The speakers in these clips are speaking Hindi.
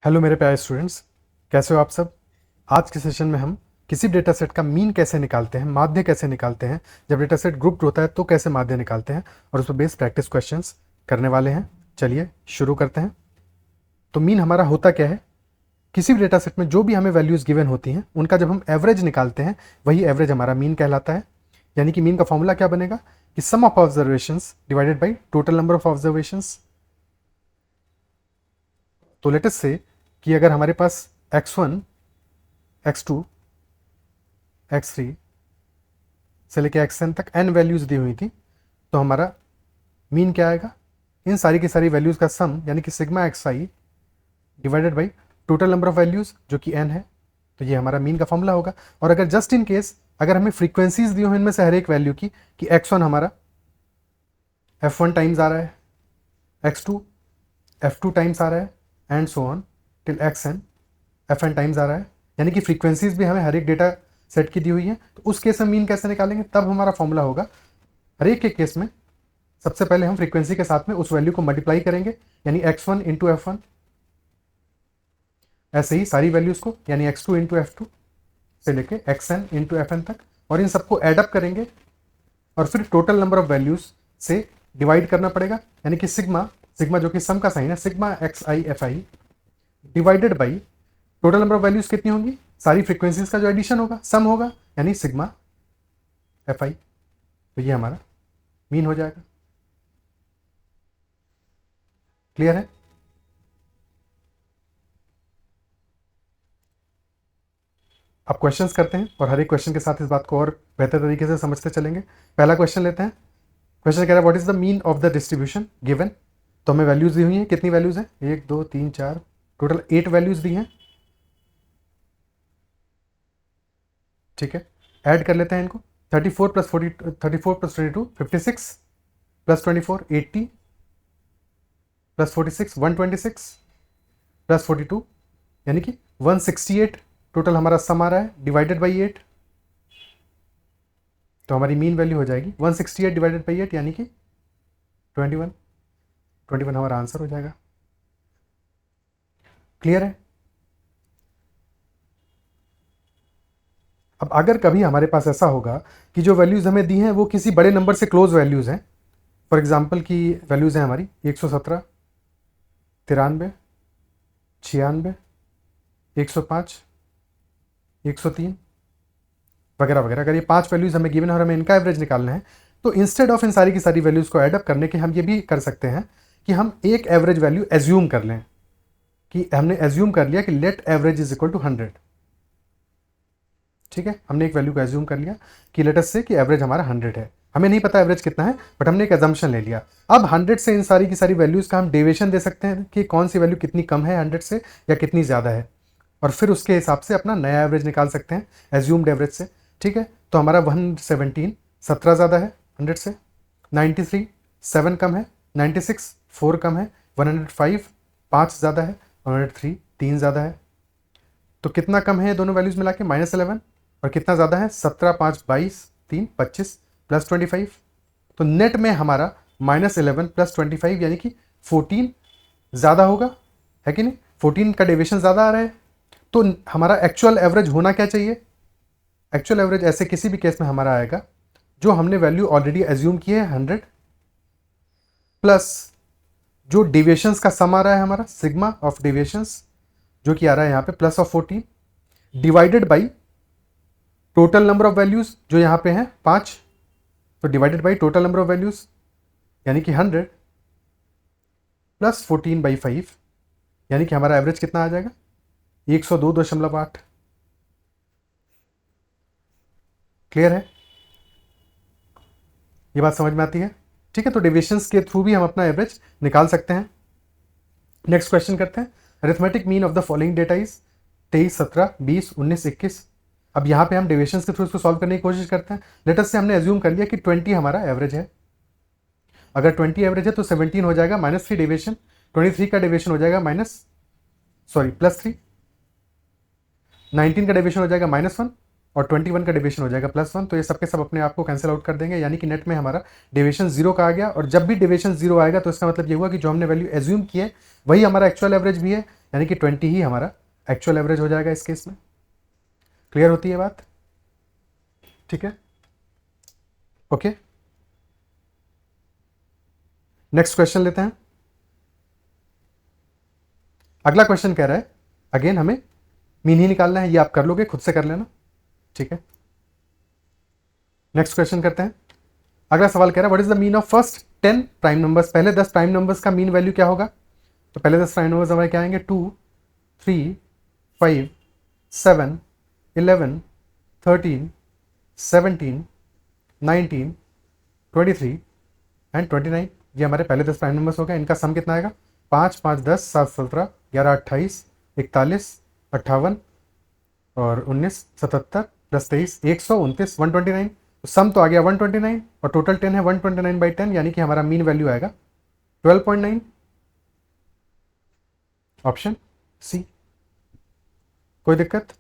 हेलो मेरे प्यारे स्टूडेंट्स, कैसे हो आप सब। आज के सेशन में हम किसी डेटा सेट का मीन कैसे निकालते हैं, माध्य कैसे निकालते हैं, जब डेटा सेट ग्रुप्ड होता है तो कैसे माध्य निकालते हैं, और उस पर बेस्ड प्रैक्टिस क्वेश्चंस करने वाले हैं। चलिए शुरू करते हैं। तो मीन हमारा होता क्या है, किसी भी डेटा सेट में जो भी हमें वैल्यूज़ गिवन होती हैं उनका जब हम एवरेज निकालते हैं वही एवरेज हमारा मीन कहलाता है। यानी कि मीन का फॉर्मूला क्या बनेगा कि sum of observations divided by total number of observations. तो लेट अस से कि अगर हमारे पास x1, x2, x3 से लेके xn तक n वैल्यूज़ दी हुई थी, तो हमारा मीन क्या आएगा, इन सारी की सारी वैल्यूज़ का सम यानी कि sigma xi divided by total number of values जो कि n है। तो ये हमारा मीन का फॉर्मूला होगा। और अगर जस्ट इन केस अगर हमें फ्रीक्वेंसीज दी हो इनमें से हर एक वैल्यू की कि x1 हमारा f1 टाइम्स आ रहा है, x2 f2 टाइम्स आ रहा है, and so on till xn fn times आ रहा है, यानी कि फ्रीक्वेंसीज भी हमें हर एक डेटा सेट की दी हुई है, तो उस केस में मीन कैसे निकालेंगे, तब हमारा फॉर्मूला होगा हर एक के केस में सबसे पहले हम फ्रीक्वेंसी के साथ में उस वैल्यू को मल्टीप्लाई करेंगे, यानी x1 इंटू f1, ऐसे ही सारी वैल्यूज को यानी x2 इंटू f2 से लेके xn इंटू fn तक, और इन सबको एडअप करेंगे और फिर टोटल नंबर ऑफ वैल्यूज से डिवाइड करना पड़ेगा, यानी कि सिग्मा सिग्मा जो कि सम का साइन है, sigma xi fi divided by total number of values कितनी होंगी, सारी फ्रीक्वेंसीज का जो एडिशन होगा, सम होगा, यानी सिग्मा fi। तो ये हमारा मीन हो जाएगा। क्लियर है। अब क्वेश्चंस करते हैं और हर एक क्वेश्चन के साथ इस बात को और बेहतर तरीके से समझते चलेंगे। पहला क्वेश्चन लेते हैं। क्वेश्चन कह रहा है what is the mean of the distribution given. तो हमें वैल्यूज दी हुई हैं, कितनी वैल्यूज हैं, 1 2 3 4, टोटल 8 वैल्यूज दी हैं। ठीक है, ऐड कर लेते हैं इनको। 34 प्लस 22 56 प्लस 24 80 प्लस 46 126 प्लस 42 यानी कि 168 टोटल हमारा सम आ रहा है, डिवाइडेड बाई 8। तो हमारी मीन वैल्यू हो जाएगी 168 डिवाइडेड बाई 8 यानी कि 21 हमारा आंसर हो जाएगा। क्लियर है। अब अगर कभी हमारे पास ऐसा होगा कि जो वैल्यूज़ हमें दी हैं वो किसी बड़े नंबर से क्लोज वैल्यूज़ हैं, फॉर एग्जांपल की वैल्यूज़ हैं हमारी 117 93 96 105 103 वगैरह वगैरह, अगर ये 5 वैल्यूज़ हमें गिवन है और हमें इनका एवरेज निकालना है, तो इंस्टेड ऑफ इन सारी की सारी वैल्यूज़ को एडअप करने के हम ये भी कर सकते हैं कि हम एक एवरेज वैल्यू एज्यूम कर लें, कि हमने एज्यूम कर लिया कि let average is equal to 100। ठीक है, हमने एक वैल्यू को एज्यूम कर लिया कि लेट अस से कि एवरेज हमारा 100 है। हमें नहीं पता एवरेज कितना है, बट हमने एक एजम्पशन ले लिया। अब 100 से इन सारी की सारी वैल्यूज़ का हम डेविएशन दे सकते हैं कि कौन सी वैल्यू कितनी कम है 100 से या कितनी ज़्यादा है, और फिर उसके हिसाब से अपना नया एवरेज निकाल सकते हैं एज्यूम्ड एवरेज से। ठीक है, तो हमारा 117 17 ज़्यादा है 100 से, 93 7 कम है, 96 4 कम है, 105 5 ज़्यादा है, 103 3 ज़्यादा है। तो कितना कम है दोनों वैल्यूज़ मिला के -11, और कितना ज़्यादा है 17 5 22 3 25 प्लस 25। तो नेट में हमारा -11 प्लस 25 यानी कि 14 ज़्यादा होगा, है कि नहीं। 14 का डेविएशन ज़्यादा आ रहा है, तो हमारा एक्चुअल एवरेज होना क्या चाहिए। एक्चुअल एवरेज ऐसे किसी भी केस में हमारा आएगा जो हमने वैल्यू ऑलरेडी एज्यूम की है 100 प्लस जो डेविएशंस का सम आ रहा है हमारा सिग्मा ऑफ डेविएशंस जो कि आ रहा है यहाँ पे plus of 14 divided by total number of values जो यहाँ पे हैं 5, तो divided by total number of values यानी कि 100 प्लस 14/5 यानी कि हमारा एवरेज कितना आ जाएगा 102.8। क्लियर है, ये बात समझ में आती है। ठीक है, तो डेविएशंस के थ्रू भी हम अपना एवरेज निकाल सकते हैं। नेक्स्ट क्वेश्चन करते हैं। Arithmetic mean of the following data is 23 17 20 19 21। अब यहाँ पे हम डेविएशंस के थ्रू इसको सॉल्व करने की कोशिश करते हैं। लेट अस से हमने एज्यूम कर लिया कि 20 हमारा एवरेज है। अगर 20 एवरेज है तो 17 हो जाएगा -3 डेविएशन, 23 का डेविएशन हो जाएगा +3, 19 का डेविएशन हो जाएगा -1 और 21 का डेविएशन हो जाएगा +1। तो ये सबके सब अपने आप को कैंसिल आउट कर देंगे, यानी कि नेट में हमारा डेविएशन 0 का आ गया। और जब भी डेविएशन 0 आएगा तो इसका मतलब ये हुआ कि जो हमने वैल्यू एज्यूम की है वही हमारा एक्चुअल एवरेज भी है, यानी कि 20 ही हमारा एक्चुअल एवरेज हो जाएगा इस केस में। क्लियर होती है बात? ठीक है, ओके। नेक्स्ट क्वेश्चन लेते हैं। अगला क्वेश्चन कह रहा है, अगेन हमें मीन ही निकालना है, ये आप कर लोगे, खुद से कर लेना, ठीक है। नेक्स्ट क्वेश्चन करते हैं। अगला सवाल कह रहा है, what is the mean of first 10 prime numbers. पहले 10 प्राइम नंबर्स का मीन वैल्यू क्या होगा? तो पहले 10 प्राइम नंबर्स हमारे क्या आएंगे? 2, 3, 5, 7, 11, 13, 17, 19, 23 एंड 29। ये हमारे पहले 10 प्राइम नंबर्स हो गए। इनका सम कितना आएगा? 5, 5, 10, 7, 17, 11, 28, 41, 58 और 19, 77 प्लस 23, 129, 129। तो सम तो आ गया 129 और टोटल 10 है, 129/10, यानी कि हमारा मीन वैल्यू आएगा 12.9। Option C. कोई दिक्कत?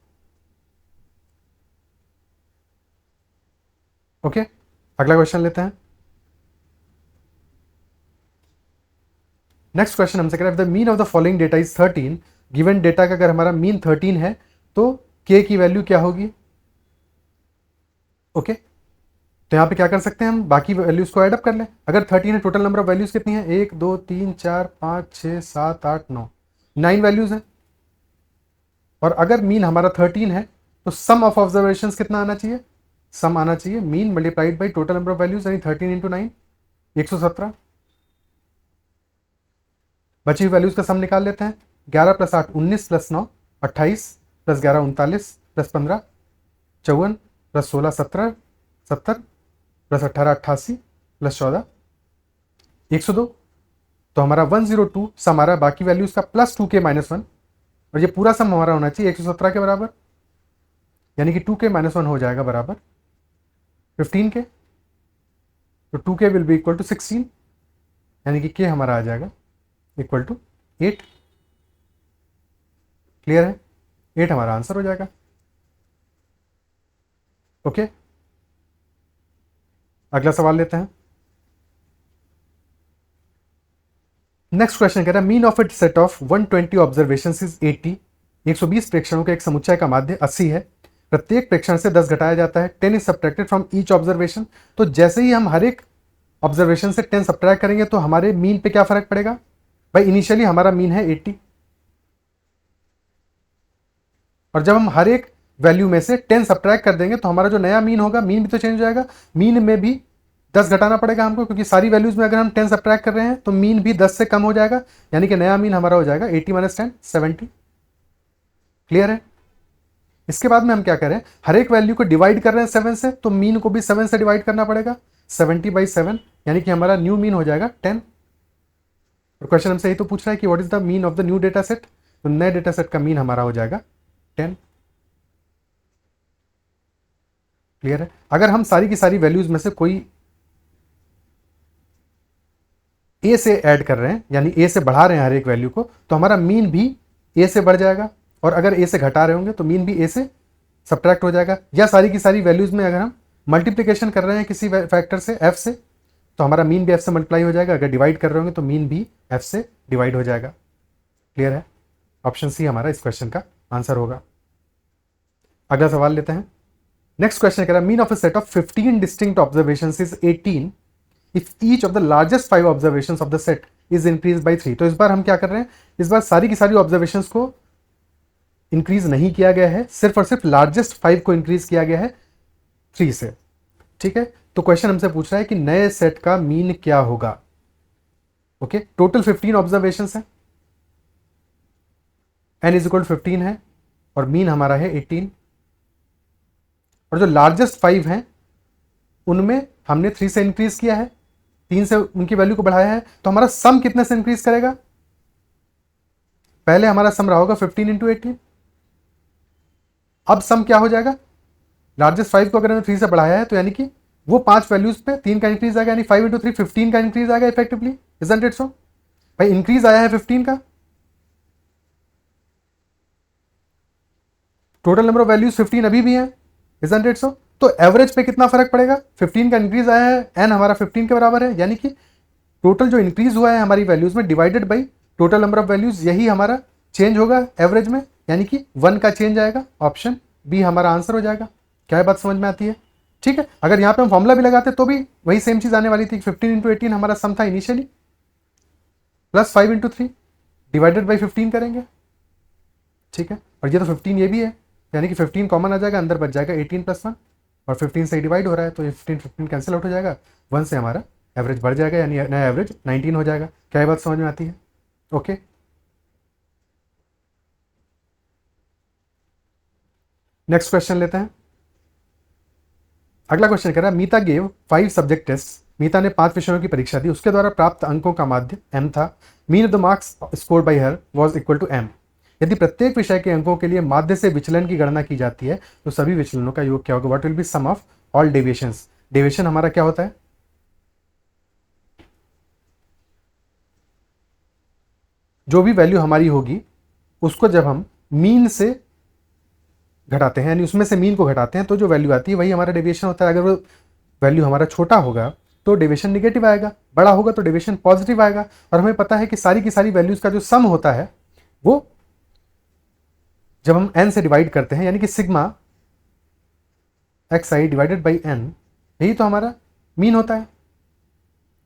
ओके, अगला क्वेश्चन लेते हैं। नेक्स्ट क्वेश्चन हमसे कह रहा है, the mean of the following data is 13। Given data का अगर हमारा मीन 13 है तो के की वैल्यू क्या होगी? ओके, तो यहां पे क्या कर सकते हैं हम, बाकी वैल्यूज को ऐड अप कर लें। अगर 13 है, टोटल नंबर ऑफ वैल्यूज कितनी है? 1, 2, 3, 4, 5, 6, 7, 8, 9, 9 वैल्यूज हैं। और अगर मीन हमारा 13 है तो सम ऑफ ऑब्जर्वेशन कितना आना चाहिए? सम आना चाहिए mean multiplied by total number of values, यानी 13 इंटू 9, 117। बची हुई वैल्यूज का सम निकाल लेते हैं। 11 + 8 19 + 9 28 + 11 39 + 15 54 + 16 17 70 + 18 88 + 14 102। तो हमारा 102 सम हमारा बाकी वैल्यूज का प्लस 2k - 1, और ये पूरा सम हमारा होना चाहिए 117 के बराबर, यानी कि 2k - 1 हो जाएगा बराबर 15k। तो 2k will be equal to 16, यानी कि k हमारा आ जाएगा इक्वल टू 8। क्लियर है? 8 हमारा आंसर हो जाएगा। ओके, अगला सवाल लेते हैं। नेक्स्ट क्वेश्चन कह रहा है, mean of it set of 120 observations is 80। 120 प्रेक्षणों के एक समुच्चय का माध्य 80 है। प्रत्येक प्रेक्षण से 10 घटाया जाता है। 10 is subtracted from each observation. तो जैसे ही हम हर एक ऑब्जर्वेशन से 10 सब्ट्रैक्ट करेंगे तो हमारे मीन पे क्या फर्क पड़ेगा? भाई इनिशियली हमारा मीन है 80, और जब हम हर एक वैल्यू में से 10 सब्ट्रैक्ट कर देंगे तो हमारा जो नया मीन होगा, मीन भी तो चेंज हो जाएगा। मीन में भी 10 घटाना पड़ेगा हमको, क्योंकि सारी वैल्यूज में अगर हम 10 सब्ट्रैक्ट कर रहे हैं तो मीन भी 10 से कम हो जाएगा, यानी कि नया मीन हमारा हो जाएगा 80 - 10 70। क्लियर है? इसके बाद में हम क्या करें, हर एक वैल्यू को डिवाइड कर रहे हैं 7 से, तो मीन को भी 7 से डिवाइड करना पड़ेगा, 70/7, यानी कि हमारा न्यू मीन हो जाएगा 10। और क्वेश्चन हमसे यही तो पूछ रहा है कि what is the mean of the new data set. तो नए डेटा सेट का मीन हमारा हो जाएगा 10। क्लियर है? अगर हम सारी की सारी वैल्यूज में से कोई ए से ऐड कर रहे हैं, यानी ए से बढ़ा रहे हैं हर एक वैल्यू को, तो हमारा मीन भी ए से बढ़ जाएगा, और अगर ए से घटा रहे होंगे तो मीन भी ए से सब्ट्रैक्ट हो जाएगा। या सारी की सारी वैल्यूज में अगर हम मल्टीप्लिकेशन कर रहे हैं किसी फैक्टर से एफ से, तो हमारा मीन भी एफ से मल्टीप्लाई हो जाएगा। अगर डिवाइड कर रहे होंगे तो मीन भी एफ से डिवाइड हो जाएगा। क्लियर है? ऑप्शन सी हमारा इस क्वेश्चन का आंसर होगा। अगला सवाल लेते हैं। नेक्स्ट क्वेश्चन कह रहा है, mean of a set of 15 distinct observations is 18 if each of the largest 5 observations of the set is increase by 3। तो इस बार हम क्या कर रहे हैं, इस बार सारी की सारी ऑब्जर्वेशंस को इंक्रीज नहीं किया गया है, सिर्फ और सिर्फ लार्जेस्ट 5 को इंक्रीज किया गया है 3 से। ठीक है, तो क्वेश्चन हमसे पूछ रहा है कि नए सेट का मीन क्या होगा। ओके, टोटल 15 ऑब्जर्वेशन है, n इज इक्वल 15 है, और मीन हमारा है 18, और जो लार्जेस्ट 5 हैं उनमें हमने 3 से इंक्रीज किया है, 3 से उनकी वैल्यू को बढ़ाया है। तो हमारा सम कितने से इंक्रीज करेगा? पहले हमारा सम रहा होगा 15 इंटू 18, अब सम क्या हो जाएगा, लार्जेस्ट 5 को अगर हमने 3 से बढ़ाया है तो यानी कि वो 5 वैल्यूज पे 3 का इंक्रीज आएगा, यानी 5 इंटू 3 15 का इंक्रीज आएगा इफेक्टिवली। Isn't it so? भाई इंक्रीज आया है 15 का, टोटल नंबर ऑफ वैल्यूज 15 अभी भी है। Isn't it so? तो एवरेज पे कितना फर्क पड़ेगा? 15 का इंक्रीज आया है, एन हमारा 15 के बराबर है, यानी कि टोटल जो इंक्रीज हुआ है हमारी वैल्यूज में divided by total number of values, यही हमारा चेंज होगा एवरेज में, यानी कि 1 का चेंज आएगा, ऑप्शन बी हमारा आंसर हो जाएगा। क्या ये बात समझ में आती है? ठीक है, अगर यहाँ पे हम फॉर्मूला भी लगाते तो भी वही सेम चीज आने वाली थी। 15 इंटू 18 हमारा सम था initially, plus 5 into 3 divided by 15 करेंगे। ठीक है, और ये तो 15 ये भी है, यानी कि 15 कॉमन आ जाएगा, अंदर बच जाएगा 18 प्लस 1, और 15 से डिवाइड हो रहा है तो ये 15 कैंसिल आउट हो जाएगा, 1 से हमारा एवरेज बढ़ जाएगा, यानी नया एवरेज 19 हो जाएगा। क्या ये बात समझ में आती है? ओके, नेक्स्ट क्वेश्चन लेते हैं। अगला क्वेश्चन कह रहा है मीता गेव 5 सब्जेक्ट टेस्ट। मीता ने 5 विषयों की परीक्षा दी, उसके द्वारा प्राप्त अंकों का माध्य m था। Mean of the marks score by her was equal to m। यदि प्रत्येक विषय के अंकों के लिए माध्य से विचलन की गणना की जाती है तो सभी विचलनों का योग क्या होगा? What will be sum of all deviations. Deviation हमारा क्या होता है? जो भी वैल्यू हमारी होगी उसको जब हम मीन से घटाते हैं, यानी उसमें से मीन को घटाते हैं, तो जो वैल्यू आती है वही हमारा डेविएशन होता है। अगर वो वैल्यू हमारा छोटा होगा तो डेविएशन निगेटिव आएगा, बड़ा होगा तो डेविएशन पॉजिटिव आएगा। और हमें पता है कि सारी की सारी वैल्यूज का जो सम होता है वो जब हम n से डिवाइड करते हैं, यानी कि sigma xi divided by n, यही तो हमारा मीन होता है।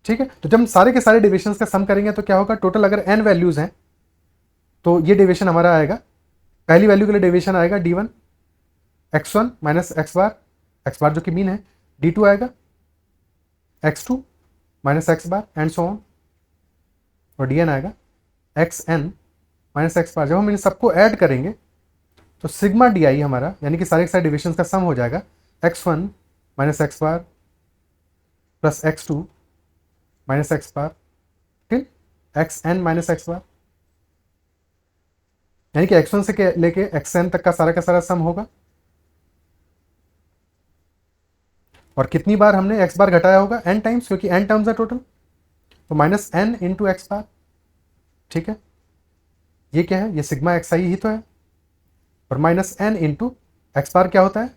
ठीक है, तो जब हम सारे के सारे डेविएशंस का सम करेंगे तो क्या होगा? टोटल अगर n वैल्यूज हैं तो ये डेविएशन हमारा आएगा, पहली वैल्यू के लिए डेविएशन आएगा d1 x1 माइनस x बार जो कि मीन है, d2 आएगा x2 minus x bar and so on, और dn आएगा xn माइनस x बार। जब हम इन सबको ऐड करेंगे तो सिग्मा डी आई हमारा, यानी कि सारे के सारे डिविजन का सम हो जाएगा x1 माइनस x बार प्लस x2 माइनस x बार टिल xn माइनस x बार, यानी कि x1 से लेके xn तक का सारा सम होगा। और कितनी बार हमने x बार घटाया होगा? n टाइम्स, क्योंकि n टर्म्स है टोटल, तो माइनस n इंटू एक्स बार। ठीक है, ये क्या है? ये सिग्मा एक्स आई ही तो है, और माइनस n इंटू एक्स बार क्या होता है?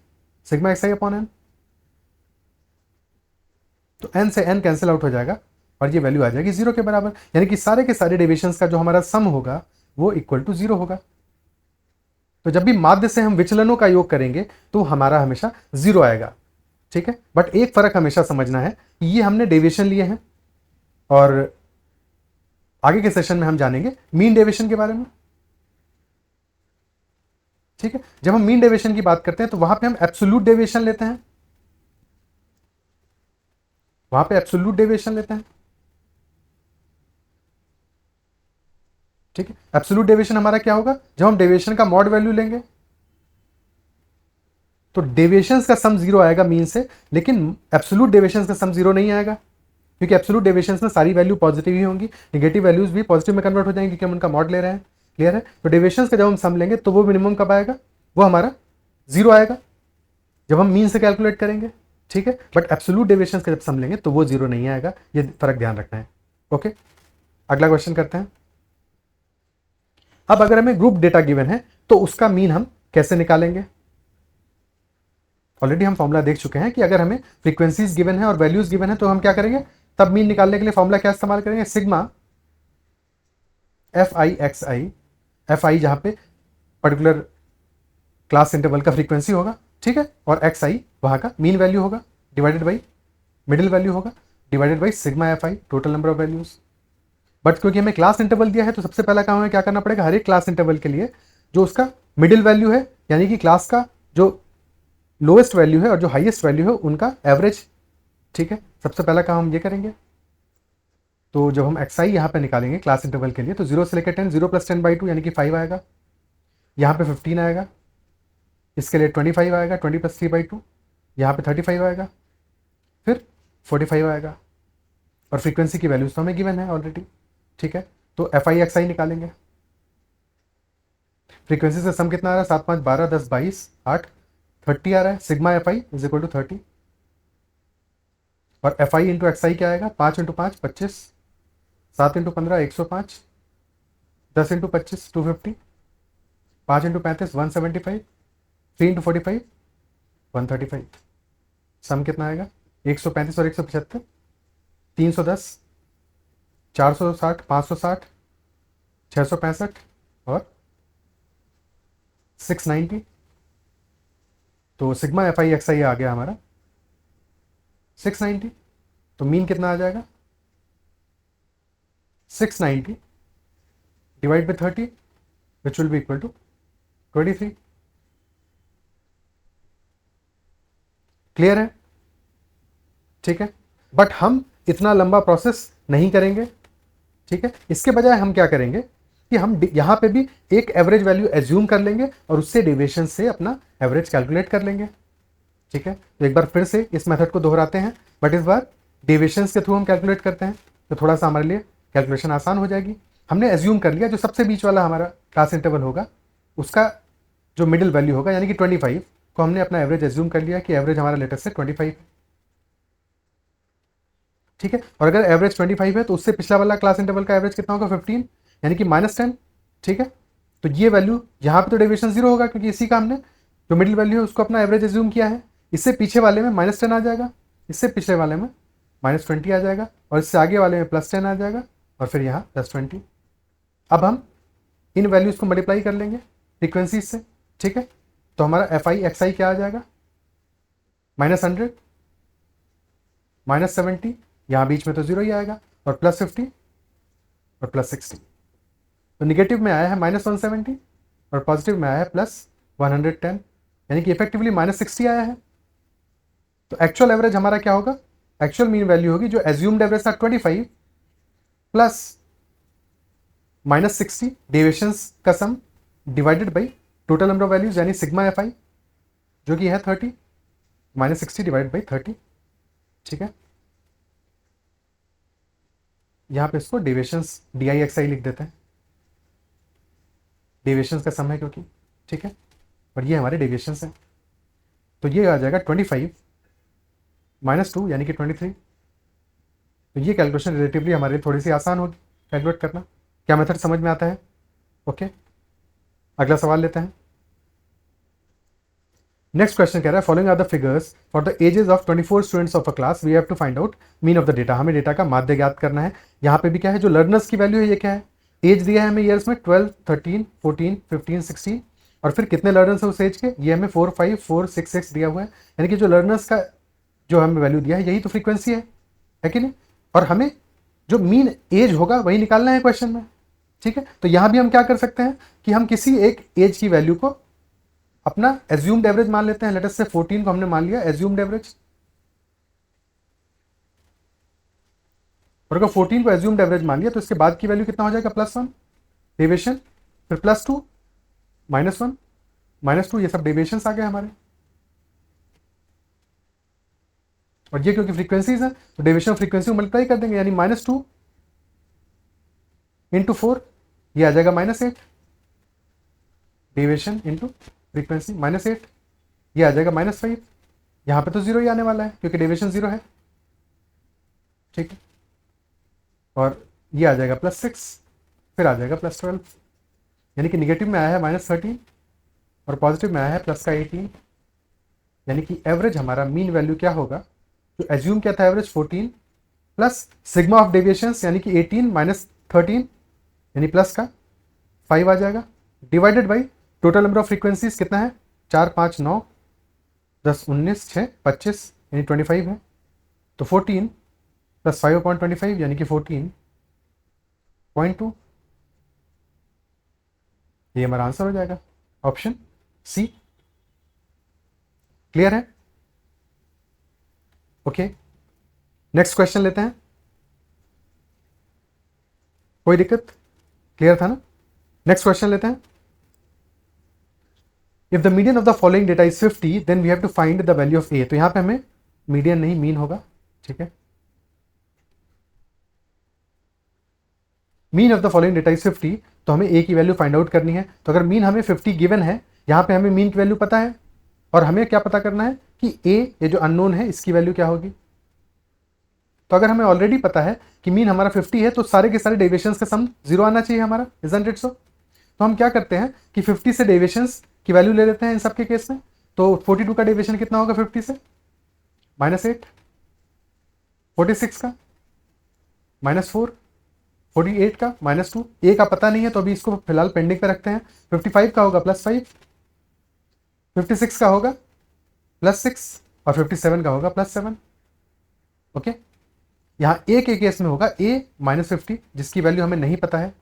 सिग्मा एक्स आई अपॉन एन। तो n से n कैंसिल आउट हो जाएगा और ये वैल्यू आ जाएगी 0 के बराबर, यानी कि सारे के सारे डेविएशंस का जो हमारा सम होगा वो इक्वल टू 0 होगा। तो जब भी माध्य से हम विचलनों का योग करेंगे तो हमारा हमेशा 0 आएगा। ठीक है, बट एक फर्क हमेशा समझना है, ये हमने डेविएशन लिए हैं, और आगे के सेशन में हम जानेंगे मीन डेविएशन के बारे में। ठीक है, जब हम मीन डेविएशन की बात करते हैं तो वहां पे हम एब्सोल्यूट डेविएशन लेते हैं, वहां पे एब्सोल्यूट डेविएशन लेते हैं। ठीक है, एब्सोल्यूट डेविएशन हमारा क्या होगा? जब हम डेविएशन का मॉड वैल्यू लेंगे तो डेविएशंस का सम 0 आएगा मीन से, लेकिन एब्सोल्यूट डेविएशंस का सम 0 नहीं आएगा, क्योंकि एब्सोल्यूट डेविएशंस में सारी वैल्यू पॉजिटिव ही होंगी, नेगेटिव वैल्यूज भी पॉजिटिव में कन्वर्ट हो जाएंगी क्योंकि हम उनका मॉड ले रहे हैं। क्लियर है? तो डेविएशंस का जब हम सम लेंगे तो वो मिनिमम कब आएगा? वो हमारा 0 आएगा जब हम मीन से कैलकुलेट करेंगे। ठीक है, बट एब्सोल्यूट डेविएशंस का जब सम लेंगे तो वो 0 नहीं आएगा, ये फर्क ध्यान रखना है। ओके, अगला क्वेश्चन करते हैं। अब अगर हमें ग्रुप डेटा गिवन है तो उसका मीन हम कैसे निकालेंगे? ऑलरेडी हम फॉर्मूला देख चुके हैं कि अगर हमें फ्रीक्वेंसीज गिवन है और वैल्यूज गिवन है तो हम क्या करेंगे? तब मीन निकालने के लिए फॉर्मूला क्या इस्तेमाल करेंगे? Sigma f i x I, F I जहां पे पर्टिकुलर क्लास इंटरवल का फ्रीक्वेंसी होगा, ठीक है, और एक्स आई वहां का मीन वैल्यू होगा, डिवाइडेड बाई मिडिल वैल्यू होगा, divided by sigma f I total number of values. But क्योंकि हमें क्लास इंटरवल दिया है तो सबसे पहला काम हमें क्या करना पड़ेगा? हर एक क्लास इंटरवल के लिए जो उसका मिडिल वैल्यू है, यानी कि क्लास का जो लोएस्ट वैल्यू है और जो हाईएस्ट वैल्यू है उनका एवरेज। ठीक है, सबसे पहला काम हम ये करेंगे। तो जब हम एक्स आई यहाँ पे निकालेंगे क्लास इंटरवल के लिए तो 0 से लेकर 10, 0 प्लस 10 बाई 2 यानी कि 5 आएगा, यहाँ पे 15 आएगा, इसके लिए 25 आएगा, 20 प्लस 3 बाई 2, यहाँ पे 35 आएगा, फिर 45 आएगा, और फ्रीक्वेंसी की वैल्यूज तो हमें गिवन है ऑलरेडी। ठीक है, तो एफ आई एक्स आई निकालेंगे। फ्रीक्वेंसी से सम कितना आ रहा है? 7 5 12 10 22 8 30 आ रहा है। Sigma f i is equal to 30, और f i into x i क्या आएगा? 5 into 5 25, 7 into 15 105, 10 into 25 250, 5 into 35 175, 3 into 45 135। Sum कितना आएगा? 135 और 175 310, 460, 560, 665 और 690, तो sigma f i x i आ गया हमारा 690, तो मीन कितना आ जाएगा 690 divide by 30 which will be equal to 23। Clear है? ठीक है, बट हम इतना लंबा प्रोसेस नहीं करेंगे। ठीक है, इसके बजाय हम क्या करेंगे कि हम यहां पे भी एक एवरेज वैल्यू एज्यूम कर लेंगे और उससे डेविएशन से अपना एवरेज कैलकुलेट कर लेंगे। ठीक है, तो एक बार फिर से इस मेथड को दोहराते हैं, बट इस बार डेविएशन के थ्रू हम कैलकुलेट करते हैं, तो थोड़ा सा हमारे लिए कैलकुलेशन आसान हो जाएगी। हमने एज्यूम कर लिया जो सबसे बीच वाला हमारा क्लास इंटरवल होगा उसका जो मिडिल वैल्यू होगा यानी कि 25 को हमने अपना एवरेज एज्यूम कर लिया कि एवरेज हमारा लेटेस्ट से 25। ठीक है, और अगर एवरेज 25 है तो उससे पिछला वाला क्लास इंटरवल का एवरेज कितना होगा 15 यानी कि -10। ठीक है, तो ये वैल्यू यहाँ पे तो डेविएशन 0 होगा क्योंकि इसी का हमने जो मिडिल वैल्यू है उसको अपना एवरेज एज्यूम किया है। इससे पीछे वाले में -10 आ जाएगा, इससे पिछले वाले में -20 आ जाएगा और इससे आगे वाले में +10 आ जाएगा और फिर यहाँ +20। अब हम इन वैल्यूज को मल्टीप्लाई कर लेंगे फ्रीक्वेंसीज से। ठीक है, तो हमारा एफ आई एक्स आई क्या आ जाएगा -100 -70, यहाँ बीच में तो 0 ही आएगा, और +50 और +60। तो निगेटिव में आया है -170 और पॉजिटिव में आया है +110 यानी कि इफेक्टिवली -60 आया है। तो एक्चुअल एवरेज हमारा क्या होगा, एक्चुअल मीन वैल्यू होगी जो एज्यूम्ड एवरेज था 25 प्लस -60 डेविएशंस का सम divided by total number of values यानी सिग्मा एफ आई जो कि है 30 -60 डिवाइड बाई 30। ठीक है, यहां पे इसको डेविएशंस DIXI लिख देते हैं, डेविएशंस का सम है क्योंकि। ठीक है, और ये हमारे डेविएशंस हैं, तो ये आ जाएगा 25 -2 यानी कि 23। तो ये कैलकुलेशन रिलेटिवली हमारे लिए थोड़ी सी आसान होगी कैलकुलेट करना। क्या मेथड समझ में आता है? ओके, अगला सवाल लेते हैं। नेक्स्ट क्वेश्चन कह रहा है following are the figures for the ages of 24 students of a class we have to find out mean of the data. हमें डेटा का माध्य ज्ञात करना है। यहाँ पे भी क्या है, जो लर्नर्स की वैल्यू है ये क्या है, एज दिया है हमें ईयर्स में 12 13 14 15 16 और फिर कितने लर्नर्स है उस एज के, ये हमें 4 5 4 6 6 दिया हुआ है। यानी कि जो लर्नर्स का जो हमें वैल्यू दिया है यही तो फ्रीक्वेंसी है कि नहीं, और हमें जो मीन एज होगा वही निकालना है क्वेश्चन में। ठीक है, तो यहां भी हम क्या कर सकते हैं कि हम किसी एक एज की वैल्यू को अपना एज्यूम्ड एवरेज मान लेते हैं। लेटेस्ट से 14 को हमने मान लिया एज्यूम्ड एवरेज, और अगर 14 को एज्यूम्ड एवरेज मान लिया तो इसके बाद की वैल्यू कितना हो जाएगा +1 डेविएशन, फिर +2 -1 -2, ये सब डेविएशंस आ गए हमारे। और ये क्योंकि फ्रीक्वेंसीज है तो डेविएशन फ्रीक्वेंसी को मल्टीप्लाई कर देंगे यानी -2 × 4 ये आ जाएगा -8 डेविएशन इंटू फ्रीक्वेंसी -8 ये आ जाएगा -5। यहां पे तो 0 ही आने वाला है क्योंकि डेविएशन 0 है। ठीक है, और ये आ जाएगा +6 फिर आ जाएगा +12 यानी कि निगेटिव में आया है -13 और पॉजिटिव में आया है +18 यानी कि एवरेज हमारा मीन वैल्यू क्या होगा, जो एज्यूम किया था average 14 plus sigma of deviations यानी कि 18 -13 यानी प्लस का 5 आ जाएगा divided by total number of frequencies कितना है 4 5 9 10 19 6 25 यानी 25 है। तो 14 प्लस 5/25 यानी कि 14.2, ये हमारा आंसर हो जाएगा ऑप्शन सी। क्लियर है? ओके, नेक्स्ट क्वेश्चन लेते हैं। कोई दिक्कत? क्लियर था ना? नेक्स्ट क्वेश्चन लेते हैं। If the median of the following data is 50 then we have to find the value of a. तो यहां पे हमें मीडियन नहीं मीन होगा। ठीक है, mean of the following data is 50 तो हमें ए की वैल्यू फाइंड आउट करनी है। तो अगर मीन हमें 50 गिवन है, यहां पे हमें मीन की वैल्यू पता है और हमें क्या पता करना है कि ए ये जो अननोन है इसकी वैल्यू क्या होगी। तो अगर हमें ऑलरेडी पता है कि मीन हमारा 50 है तो सारे के सारे डेविएशंस का सम 0 आना चाहिए हमारा, इजंट इट सो? तो हम क्या करते हैं कि 50 से डेविएशंस की वैल्यू ले लेते हैं इन सबके केस में। तो 42 का डेविएशन कितना होगा 50 से, -8, 46 का -4, 48 का -2, ए का पता नहीं है तो अभी इसको फिलहाल पेंडिंग पे रखते हैं। 55 का होगा +5 56 का होगा +6 और 57 का होगा +7। ओके, यहाँ ए के केस में होगा a -50 जिसकी वैल्यू हमें नहीं पता है।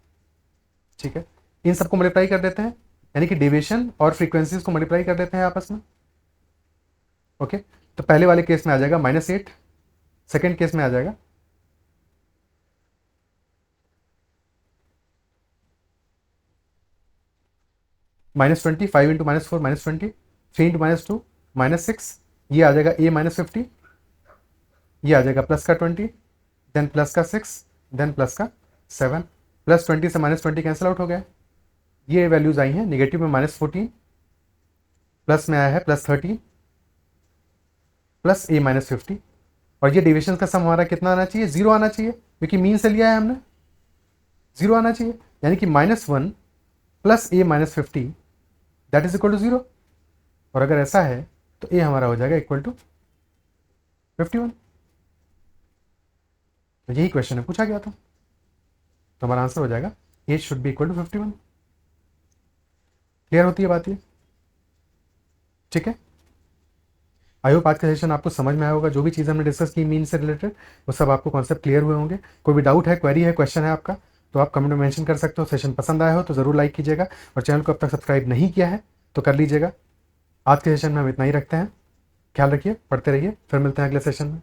ठीक है, इन सबको मल्टीप्लाई कर देते हैं, यानी कि डेविएशन और फ्रीक्वेंसीज को मल्टीप्लाई कर देते हैं आपस में। ओके, तो पहले वाले केस में आ जाएगा -8, सेकेंड केस में आ जाएगा -20, 5 इंटू -4 -20, 3 इंटू -2 -6, ये आ जाएगा a -50, ये आ जाएगा प्लस का 20, देन प्लस का 6, देन प्लस का 7, +20 से -20 कैंसिल आउट हो गया। ये वैल्यूज आई हैं नेगेटिव में -14, प्लस में आया है +13, प्लस a -50, और ये डेविएशन का सम हमारा कितना आना चाहिए? 0 आना चाहिए, क्योंकि मीन से लिया है हमने, 0 आना चाहिए, यानी कि -1 plus a -50 that is equal to 0। और अगर ऐसा है तो a हमारा हो जाएगा इक्वल टू 51। तो यही क्वेश्चन में पूछा गया था, तो हमारा आंसर हो जाएगा a should be equal to 51। Clear होती है बात ये? ठीक है, आई होप आज का सेशन आपको समझ में आया होगा। जो भी चीज़ हमने डिस्कस की मीन से रिलेटेड, वो सब आपको कॉन्सेप्ट क्लियर हुए होंगे। कोई भी डाउट है, क्वेरी है, क्वेश्चन है आपका, तो आप कमेंट में मेंशन कर सकते हो। सेशन पसंद आया हो तो ज़रूर लाइक कीजिएगा, और चैनल को अब तक सब्सक्राइब नहीं किया है तो कर लीजिएगा। आज के सेशन में हम इतना ही रखते हैं। ख्याल रखिए, पढ़ते रहिए, फिर मिलते हैं अगले सेशन में।